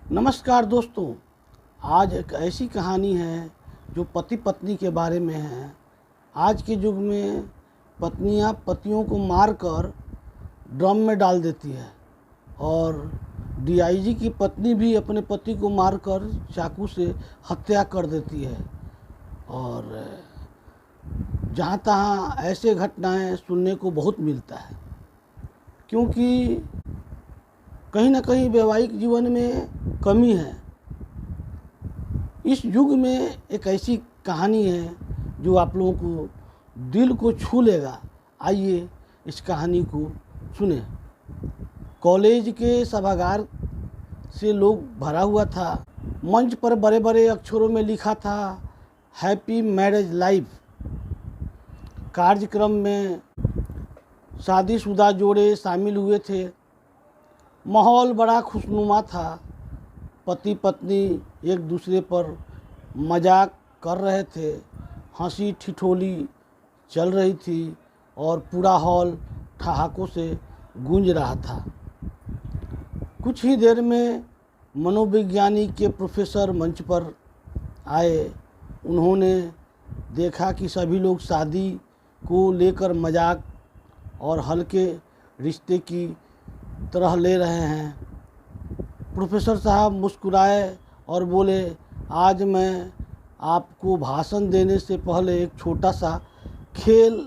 नमस्कार दोस्तों। आज एक ऐसी कहानी है जो पति पत्नी के बारे में है। आज के युग में पत्नियां पतियों को मारकर ड्रम में डाल देती है और डीआईजी की पत्नी भी अपने पति को मारकर चाकू से हत्या कर देती है। और जहाँ तहाँ ऐसे घटनाएं सुनने को बहुत मिलता है, क्योंकि कहीं ना कहीं वैवाहिक जीवन में कमी है। इस युग में एक ऐसी कहानी है जो आप लोगों को दिल को छू लेगा। आइए इस कहानी को सुने। कॉलेज के सभागार से लोग भरा हुआ था। मंच पर बड़े बड़े अक्षरों में लिखा था, हैप्पी मैरिज लाइफ। कार्यक्रम में शादीशुदा जोड़े शामिल हुए थे। माहौल बड़ा खुशनुमा था। पति पत्नी एक दूसरे पर मजाक कर रहे थे, हंसी ठिठोली चल रही थी और पूरा हॉल ठहाकों से गूंज रहा था। कुछ ही देर में मनोविज्ञानी के प्रोफेसर मंच पर आए। उन्होंने देखा कि सभी लोग शादी को लेकर मजाक और हल्के रिश्ते की तरह ले रहे हैं। प्रोफेसर साहब मुस्कुराए और बोले, आज मैं आपको भाषण देने से पहले एक छोटा सा खेल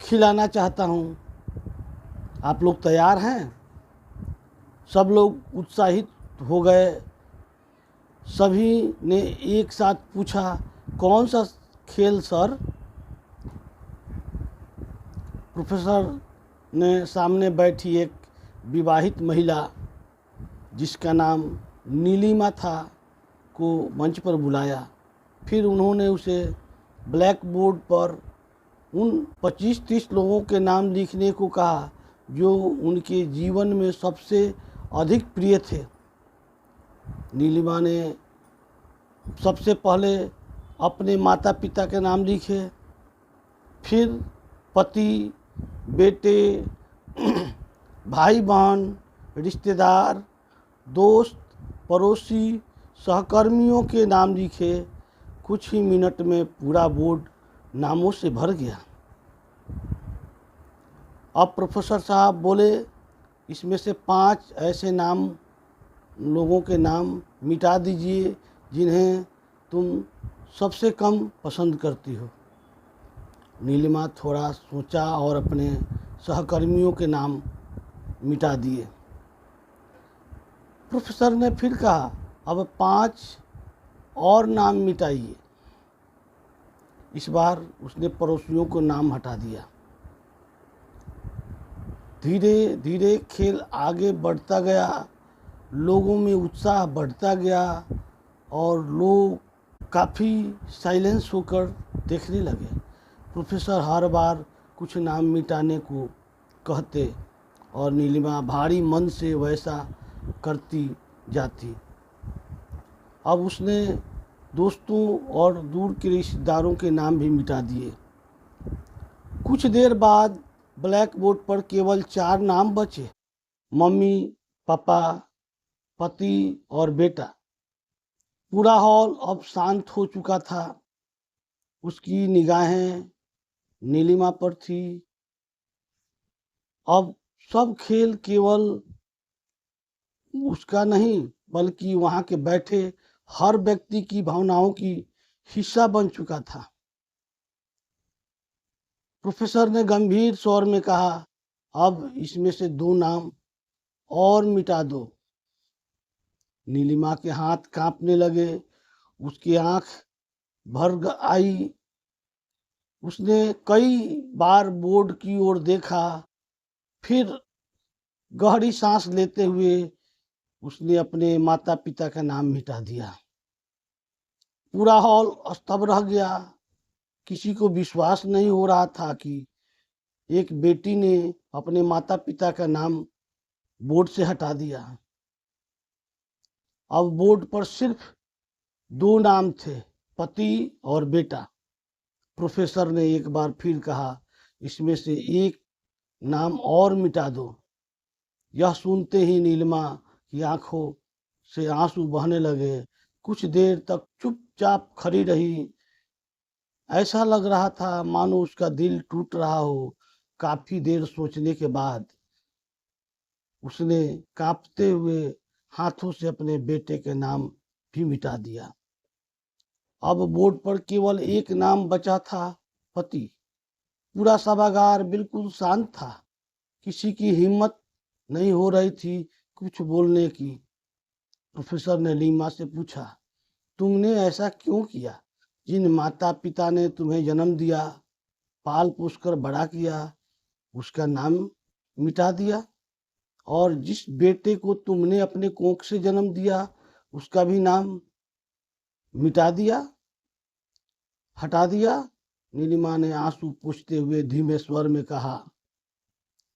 खिलाना चाहता हूँ। आप लोग तैयार हैं? सब लोग उत्साहित हो गए। सभी ने एक साथ पूछा, कौन सा खेल सर? प्रोफेसर ने सामने बैठी एक विवाहित महिला जिसका नाम नीलिमा था को मंच पर बुलाया। फिर उन्होंने उसे ब्लैक बोर्ड पर उन 25-30 लोगों के नाम लिखने को कहा जो उनके जीवन में सबसे अधिक प्रिय थे। नीलिमा ने सबसे पहले अपने माता पिता के नाम लिखे, फिर पति, बेटे, भाई बहन, रिश्तेदार, दोस्त, पड़ोसी, सहकर्मियों के नाम लिखे। कुछ ही मिनट में पूरा बोर्ड नामों से भर गया। अब प्रोफेसर साहब बोले, इसमें से 5 ऐसे लोगों के नाम मिटा दीजिए जिन्हें तुम सबसे कम पसंद करती हो। नीलिमा थोड़ा सोचा और अपने सहकर्मियों के नाम मिटा दिए। प्रोफेसर ने फिर कहा, अब 5 और नाम मिटाइए। इस बार उसने पड़ोसियों को नाम हटा दिया। धीरे धीरे खेल आगे बढ़ता गया। लोगों में उत्साह बढ़ता गया और लोग काफ़ी साइलेंस होकर देखने लगे। प्रोफेसर हर बार कुछ नाम मिटाने को कहते और नीलिमा भारी मन से वैसा करती जाती। अब उसने दोस्तों और दूर के रिश्तेदारों के नाम भी मिटा दिए। कुछ देर बाद ब्लैक बोर्ड पर केवल 4 नाम बचे, मम्मी, पापा, पति और बेटा। पूरा हॉल अब शांत हो चुका था। उसकी निगाहें नीलिमा पर थी। अब सब खेल केवल उसका नहीं बल्कि वहाँ के बैठे हर व्यक्ति की भावनाओं की हिस्सा बन चुका था। प्रोफेसर ने गंभीर स्वर में कहा, अब इसमें से 2 नाम और मिटा दो। नीलिमा के हाथ कांपने लगे, उसकी आंख भर आई। उसने कई बार बोर्ड की ओर देखा, फिर गहरी सांस लेते हुए उसने अपने माता पिता का नाम मिटा दिया। पूरा हॉल स्तब्ध रह गया। किसी को विश्वास नहीं हो रहा था कि एक बेटी ने अपने माता पिता का नाम बोर्ड से हटा दिया। अब बोर्ड पर सिर्फ 2 नाम थे, पति और बेटा। प्रोफेसर ने एक बार फिर कहा, इसमें से एक नाम और मिटा दो। यह सुनते ही नीलिमा की आंखों से आंसू बहने लगे। कुछ देर तक चुपचाप खड़ी रही। ऐसा लग रहा था मानो उसका दिल टूट रहा हो। काफी देर सोचने के बाद उसने कांपते हुए हाथों से अपने बेटे के नाम भी मिटा दिया। अब बोर्ड पर केवल एक नाम बचा था, पति। पूरा सभागार बिल्कुल शांत था। किसी की हिम्मत नहीं हो रही थी कुछ बोलने की। प्रोफेसर ने लीमा से पूछा, तुमने ऐसा क्यों किया? जिन माता पिता ने तुम्हें जन्म दिया, पाल पोस कर बड़ा किया, उसका नाम मिटा दिया? और जिस बेटे को तुमने अपने कोख से जन्म दिया, उसका भी नाम मिटा दिया, हटा दिया? नीलिमा ने आंसू पोंछते हुए धीमे स्वर में कहा,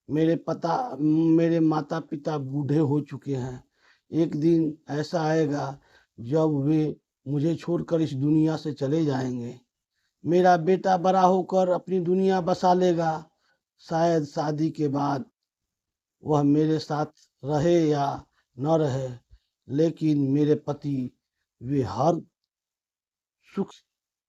मेरे माता पिता बूढ़े हो चुके हैं। एक दिन ऐसा आएगा जब वे मुझे छोड़कर इस दुनिया से चले जाएंगे। मेरा बेटा बड़ा होकर अपनी दुनिया बसा लेगा। शायद शादी के बाद वह मेरे साथ रहे या न रहे, लेकिन मेरे पति, वे हर सुख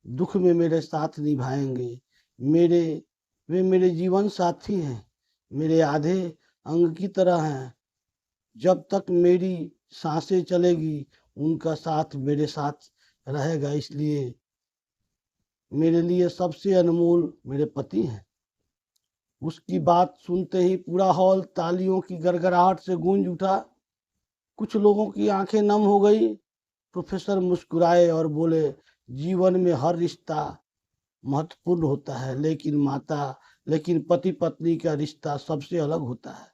दुख में मेरे साथ निभाएंगे। मेरे वे मेरे जीवन साथी हैं, मेरे आधे अंग की तरह हैं। जब तक मेरी सांसें चलेगी उनका साथ मेरे साथ रहेगा। इसलिए मेरे लिए सबसे अनमोल मेरे पति हैं। उसकी बात सुनते ही पूरा हॉल तालियों की गड़गड़ाहट से गूंज उठा। कुछ लोगों की आंखें नम हो गई। प्रोफेसर मुस्कुराए और बोले, जीवन में हर रिश्ता महत्वपूर्ण होता है, लेकिन पति पत्नी का रिश्ता सबसे अलग होता है।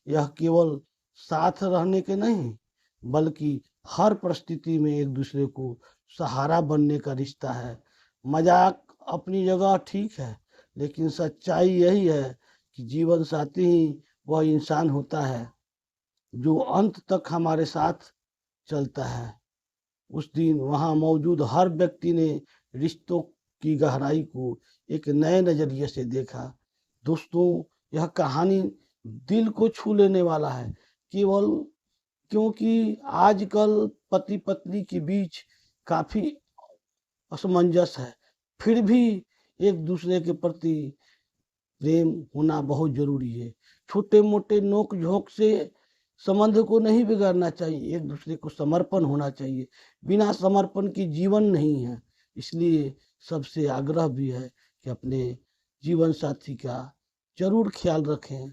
यह केवल साथ रहने के नहीं, बल्कि हर परिस्थिति में एक दूसरे को सहारा बनने का रिश्ता है। मजाक अपनी जगह ठीक है, लेकिन सच्चाई यही है कि जीवन साथी ही वह इंसान होता है जो अंत तक हमारे साथ चलता है। उस दिन वहां मौजूद हर व्यक्ति ने रिश्तों की गहराई को एक नए नजरिए से देखा। दोस्तों, यह कहानी दिल को छू लेने वाला है, केवल क्योंकि आजकल पति पत्नी के बीच काफी असमंजस है। फिर भी एक दूसरे के प्रति प्रेम होना बहुत जरूरी है। छोटे मोटे नोक झोंक से संबंध को नहीं बिगाड़ना चाहिए। एक दूसरे को समर्पण होना चाहिए। बिना समर्पण की जीवन नहीं है। इसलिए सबसे आग्रह भी है कि अपने जीवन साथी का जरूर ख्याल रखें।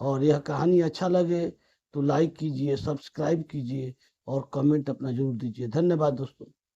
और यह कहानी अच्छा लगे तो लाइक कीजिए, सब्सक्राइब कीजिए और कमेंट अपना जरूर दीजिए। धन्यवाद दोस्तों।